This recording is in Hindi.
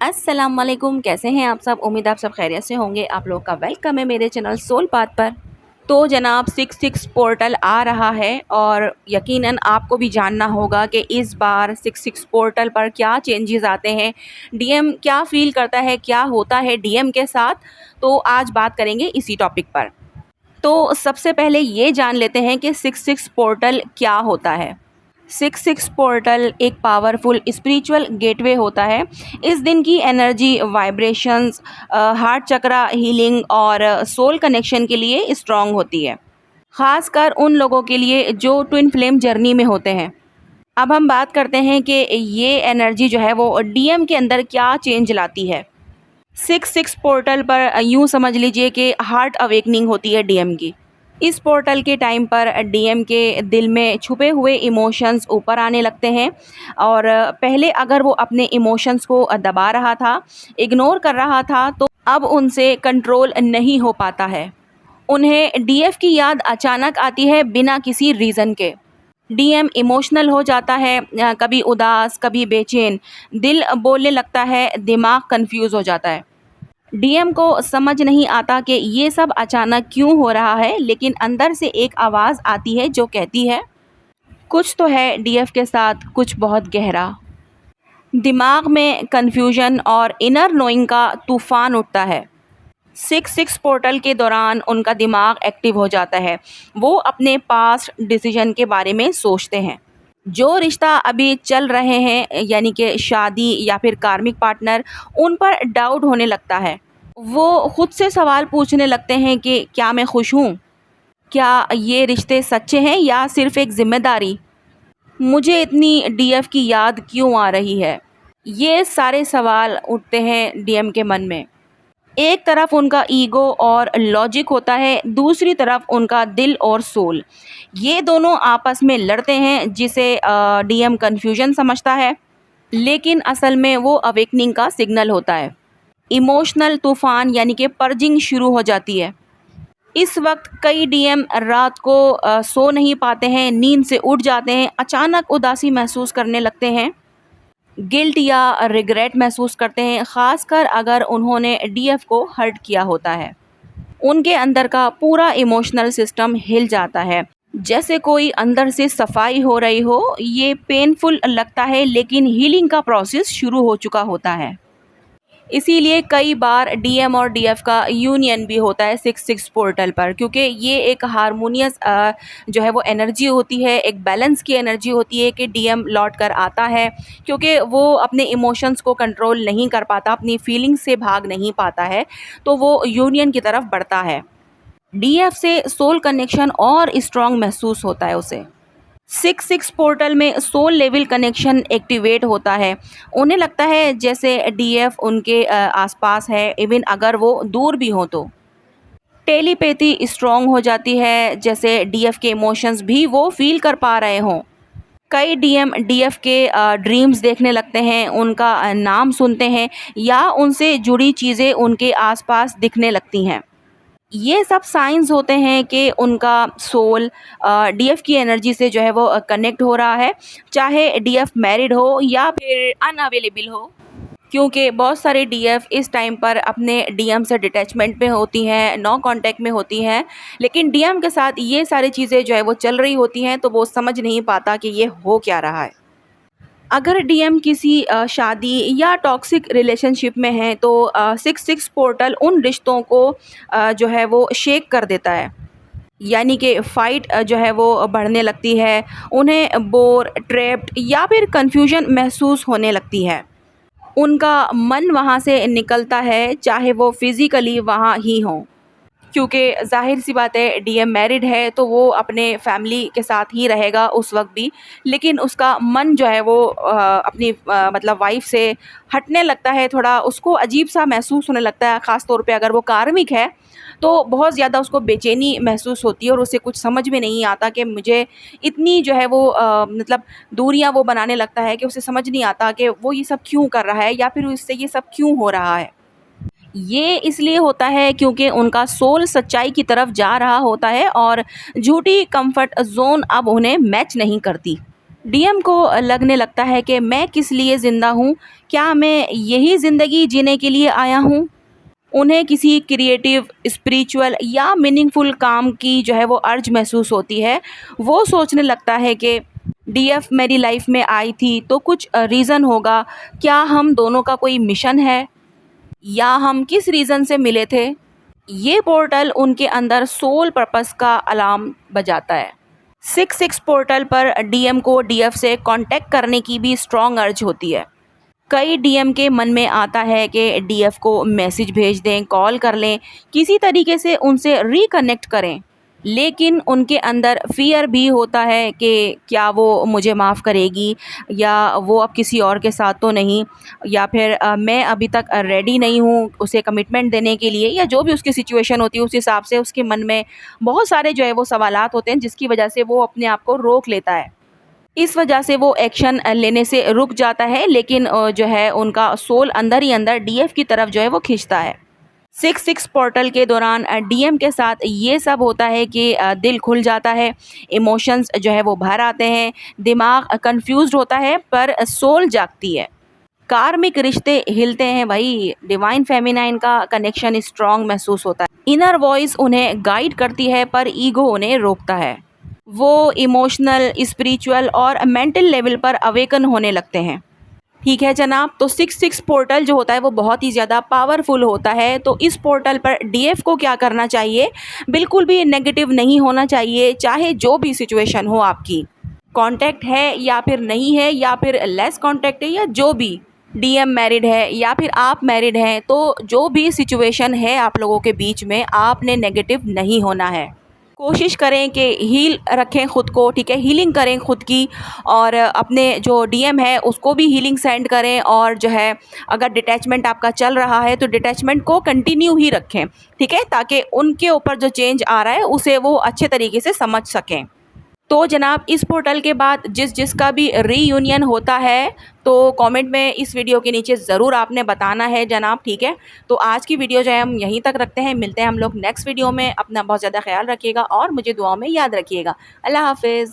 अस्सलाम वालेकुम, कैसे हैं आप सब। उम्मीद आप सब खैरियत से होंगे। आप लोग का वेलकम है मेरे चैनल सोल पाथ पर। तो जनाब 66 पोर्टल आ रहा है और यकीनन आपको भी जानना होगा कि इस बार 66 पोर्टल पर क्या चेंजेस आते हैं, डीएम क्या फ़ील करता है, क्या होता है डीएम के साथ। तो आज बात करेंगे इसी टॉपिक पर। तो सबसे पहले ये जान लेते हैं कि 66 पोर्टल क्या होता है। 66 पोर्टल एक पावरफुल स्पिरिचुअल गेटवे होता है। इस दिन की एनर्जी वाइब्रेशंस हार्ट चक्रा हीलिंग और सोल कनेक्शन के लिए स्ट्रांग होती है, खासकर उन लोगों के लिए जो ट्विन फ्लेम जर्नी में होते हैं। अब हम बात करते हैं कि ये एनर्जी जो है वो डीएम के अंदर क्या चेंज लाती है। 66 पोर्टल पर यूँ समझ लीजिए कि हार्ट अवेकनिंग होती है डीएम की। इस पोर्टल के टाइम पर डीएम के दिल में छुपे हुए इमोशंस ऊपर आने लगते हैं और पहले अगर वो अपने इमोशंस को दबा रहा था, इग्नोर कर रहा था, तो अब उनसे कंट्रोल नहीं हो पाता है। उन्हें डीएफ की याद अचानक आती है बिना किसी रीज़न के। डीएम इमोशनल हो जाता है, कभी उदास, कभी बेचैन, दिल बोलने लगता है, दिमाग कंफ्यूज हो जाता है। डीएम को समझ नहीं आता कि ये सब अचानक क्यों हो रहा है, लेकिन अंदर से एक आवाज़ आती है जो कहती है कुछ तो है डीएफ के साथ, कुछ बहुत गहरा। दिमाग में कन्फ्यूजन और इनर नोइंग का तूफान उठता है। 66 पोर्टल के दौरान उनका दिमाग एक्टिव हो जाता है। वो अपने पास्ट डिसीजन के बारे में सोचते हैं। जो रिश्ता अभी चल रहे हैं, यानी कि शादी या फिर कार्मिक पार्टनर, उन पर डाउट होने लगता है। वो खुद से सवाल पूछने लगते हैं कि क्या मैं खुश हूँ? क्या ये रिश्ते सच्चे हैं या सिर्फ एक जिम्मेदारी? मुझे इतनी डीएफ की याद क्यों आ रही है? ये सारे सवाल उठते हैं डीएम के मन में। एक तरफ उनका ईगो और लॉजिक होता है, दूसरी तरफ उनका दिल और सोल। ये दोनों आपस में लड़ते हैं, जिसे डीएम कन्फ्यूजन समझता है, लेकिन असल में वो अवेकनिंग का सिग्नल होता है। इमोशनल तूफान यानी कि पर्जिंग शुरू हो जाती है। इस वक्त कई डीएम रात को सो नहीं पाते हैं, नींद से उठ जाते हैं, अचानक उदासी महसूस करने लगते हैं, गिल्ट या रिग्रेट महसूस करते हैं, ख़ासकर अगर उन्होंने डीएफ को हर्ट किया होता है। उनके अंदर का पूरा इमोशनल सिस्टम हिल जाता है, जैसे कोई अंदर से सफाई हो रही हो। ये पेनफुल लगता है, लेकिन हीलिंग का प्रोसेस शुरू हो चुका होता है। इसीलिए कई बार डीएम और डीएफ का यूनियन भी होता है 66 पोर्टल पर, क्योंकि ये एक हारमोनियस जो है वो एनर्जी होती है, एक बैलेंस की एनर्जी होती है कि डीएम लौट कर आता है, क्योंकि वो अपने इमोशंस को कंट्रोल नहीं कर पाता, अपनी फीलिंग्स से भाग नहीं पाता है, तो वो यूनियन की तरफ बढ़ता है। डीएफ से सोल कनेक्शन और स्ट्रॉन्ग महसूस होता है उसे। 66 पोर्टल में सोल लेवल कनेक्शन एक्टिवेट होता है। उन्हें लगता है जैसे डीएफ उनके आसपास है, इवन अगर वो दूर भी हो तो। टेलीपैथी स्ट्रॉन्ग हो जाती है, जैसे डीएफ के इमोशंस भी वो फील कर पा रहे हों। कई डीएम डीएफ के ड्रीम्स देखने लगते हैं, उनका नाम सुनते हैं या उनसे जुड़ी चीज़ें उनके आसपास दिखने लगती हैं। ये सब साइंस होते हैं कि उनका सोल डीएफ की एनर्जी से जो है वो कनेक्ट हो रहा है, चाहे डीएफ मैरिड हो या फिर अनअवेलेबल हो। क्योंकि बहुत सारे डीएफ इस टाइम पर अपने डीएम से डिटैचमेंट में होती हैं, नो कांटेक्ट में होती हैं, लेकिन डीएम के साथ ये सारी चीज़ें जो है वो चल रही होती हैं, तो वो समझ नहीं पाता कि ये हो क्या रहा है। अगर डीएम किसी शादी या टॉक्सिक रिलेशनशिप में है, तो 66 पोर्टल उन रिश्तों को जो है वो शेक कर देता है, यानी कि फ़ाइट जो है वो बढ़ने लगती है। उन्हें बोर, ट्रैप्ड या फिर कन्फ्यूजन महसूस होने लगती है। उनका मन वहाँ से निकलता है, चाहे वो फिज़िकली वहाँ ही हों। क्योंकि ज़ाहिर सी बात है, डीएम मैरिड है तो वो अपने फैमिली के साथ ही रहेगा उस वक्त भी, लेकिन उसका मन जो है वो अपनी मतलब वाइफ से हटने लगता है। थोड़ा उसको अजीब सा महसूस होने लगता है, ख़ास तौर पे अगर वो कार्मिक है तो बहुत ज़्यादा उसको बेचैनी महसूस होती है और उसे कुछ समझ में नहीं आता कि मुझे इतनी जो है वो मतलब दूरियां वो बनाने लगता है कि उसे समझ नहीं आता कि वो ये सब क्यों कर रहा है या फिर इससे ये सब क्यों हो रहा है। ये इसलिए होता है क्योंकि उनका सोल सच्चाई की तरफ जा रहा होता है और झूठी कंफर्ट जोन अब उन्हें मैच नहीं करती। डीएम को लगने लगता है कि मैं किस लिए ज़िंदा हूँ, क्या मैं यही ज़िंदगी जीने के लिए आया हूँ। उन्हें किसी क्रिएटिव, स्पिरिचुअल या मीनिंगफुल काम की जो है वो अर्ज महसूस होती है। वो सोचने लगता है कि डीएफ मेरी लाइफ में आई थी तो कुछ रीज़न होगा। क्या हम दोनों का कोई मिशन है या हम किस रीज़न से मिले थे। ये पोर्टल उनके अंदर सोल पर्पस का अलार्म बजाता है। 66 पोर्टल पर डीएम को डीएफ से कांटेक्ट करने की भी स्ट्रॉन्ग अर्ज होती है। कई डीएम के मन में आता है कि डीएफ को मैसेज भेज दें, कॉल कर लें, किसी तरीके से उनसे रिकनेक्ट करें। लेकिन उनके अंदर फ़ियर भी होता है कि क्या वो मुझे माफ़ करेगी या वो अब किसी और के साथ तो नहीं, या फिर मैं अभी तक रेडी नहीं हूँ उसे कमिटमेंट देने के लिए, या जो भी उसकी सिचुएशन होती है उस हिसाब से उसके मन में बहुत सारे जो है वो सवालात होते हैं, जिसकी वजह से वो अपने आप को रोक लेता है। इस वजह से वो एक्शन लेने से रुक जाता है, लेकिन जो है उनका सोल अंदर ही अंदर डीएफ की तरफ जो है वो खींचता है। 66 पोर्टल के दौरान डीएम के साथ ये सब होता है कि दिल खुल जाता है, इमोशंस जो है वो बाहर आते हैं, दिमाग कंफ्यूज्ड होता है पर सोल जागती है। कार्मिक रिश्ते हिलते हैं भाई, डिवाइन फेमिनाइन का कनेक्शन स्ट्रॉन्ग महसूस होता है। इनर वॉइस उन्हें गाइड करती है पर ईगो उन्हें रोकता है। वो इमोशनल, स्पिरिचुअल और मेंटल लेवल पर अवेकन होने लगते हैं। ठीक है जनाब, तो 66 पोर्टल जो होता है वो बहुत ही ज़्यादा पावरफुल होता है। तो इस पोर्टल पर डीएफ को क्या करना चाहिए, बिल्कुल भी नेगेटिव नहीं होना चाहिए, चाहे जो भी सिचुएशन हो आपकी। कांटेक्ट है या फिर नहीं है, या फिर लेस कांटेक्ट है, या जो भी, डीएम मैरिड है या फिर आप मैरिड हैं, तो जो भी सिचुएशन है आप लोगों के बीच में, आपने नेगेटिव नहीं होना है। कोशिश करें कि हील रखें ख़ुद को, ठीक है, हीलिंग करें ख़ुद की, और अपने जो डीएम है उसको भी हीलिंग सेंड करें। और जो है अगर डिटैचमेंट आपका चल रहा है तो डिटैचमेंट को कंटिन्यू ही रखें, ठीक है, ताकि उनके ऊपर जो चेंज आ रहा है उसे वो अच्छे तरीके से समझ सकें। तो जनाब इस पोर्टल के बाद जिसका भी रीयूनियन होता है तो कमेंट में इस वीडियो के नीचे ज़रूर आपने बताना है जनाब, ठीक है। तो आज की वीडियो जो है हम यहीं तक रखते हैं, मिलते हैं हम लोग नेक्स्ट वीडियो में। अपना बहुत ज़्यादा ख्याल रखिएगा और मुझे दुआओं में याद रखिएगा। अल्लाह हाफिज़।